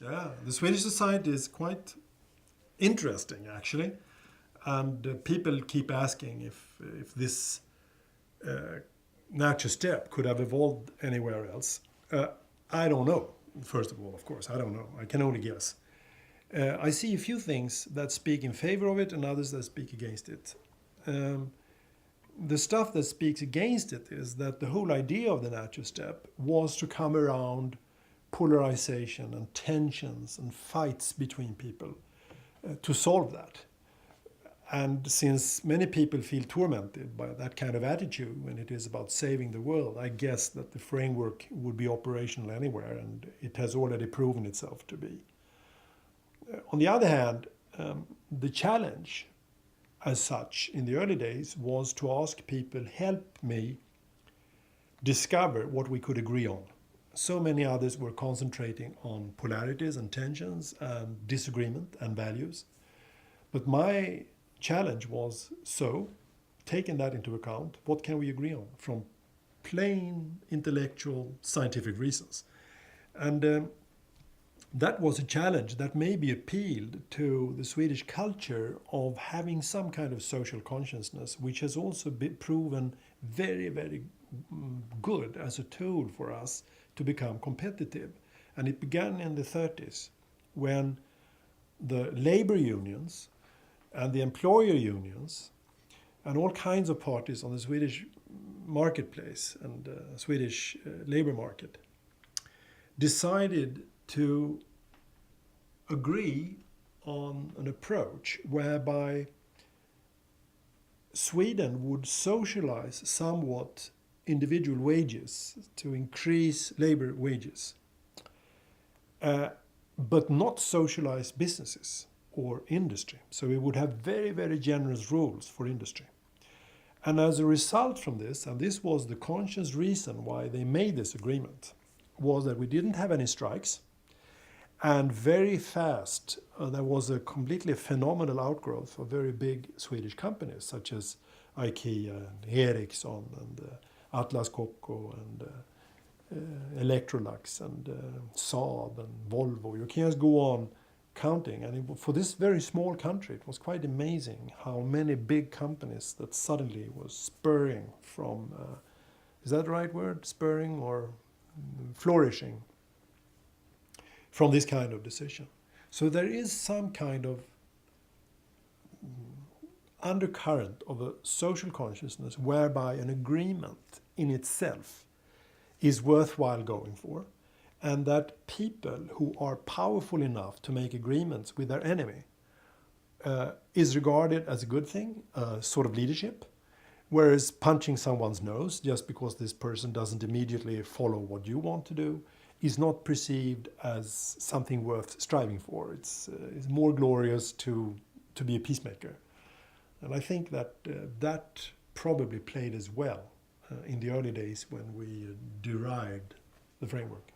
Yeah, the Swedish society is quite interesting, actually, and people keep asking if this natural step could have evolved anywhere else. I don't know. First of all, of course, I don't know. I can only guess. I see a few things that speak in favor of it and others that speak against it. Um, the stuff that speaks against it is that the whole idea of the natural step was to come around polarization and tensions and fights between people to solve that. And since many people feel tormented by that kind of attitude when it is about saving the world, I guess that the framework would be operational anywhere, and it has already proven itself to be. On the other hand, the challenge as such in the early days was to ask people, help me discover what we could agree on. So many others were concentrating on polarities and tensions and disagreement and values. But my challenge was, so, taking that into account, what can we agree on from plain intellectual scientific reasons? And that was a challenge that maybe appealed to the Swedish culture of having some kind of social consciousness, which has also been proven very, very good as a tool for us to become competitive. And it began in the 30s when the labor unions and the employer unions and all kinds of parties on the Swedish marketplace and Swedish labor market decided to agree on an approach whereby Sweden would socialize somewhat individual wages to increase labor wages, but not socialize businesses or industry. So we would have very, very generous rules for industry. And as a result from this, and this was the conscious reason why they made this agreement, was that we didn't have any strikes, and very fast there was a completely phenomenal outgrowth of very big Swedish companies such as IKEA and Ericsson and Atlas Copco and Electrolux and Saab and Volvo. You can just go on counting. And for this very small country, it was quite amazing how many big companies that suddenly was spurring from, is that the right word? Spurring or flourishing from this kind of decision. So there is some kind of undercurrent of a social consciousness whereby an agreement in itself is worthwhile going for, and that people who are powerful enough to make agreements with their enemy is regarded as a good thing, sort of leadership, whereas punching someone's nose just because this person doesn't immediately follow what you want to do is not perceived as something worth striving for. It's more glorious to be a peacemaker. And I think that that probably played as well in the early days when we derived the framework.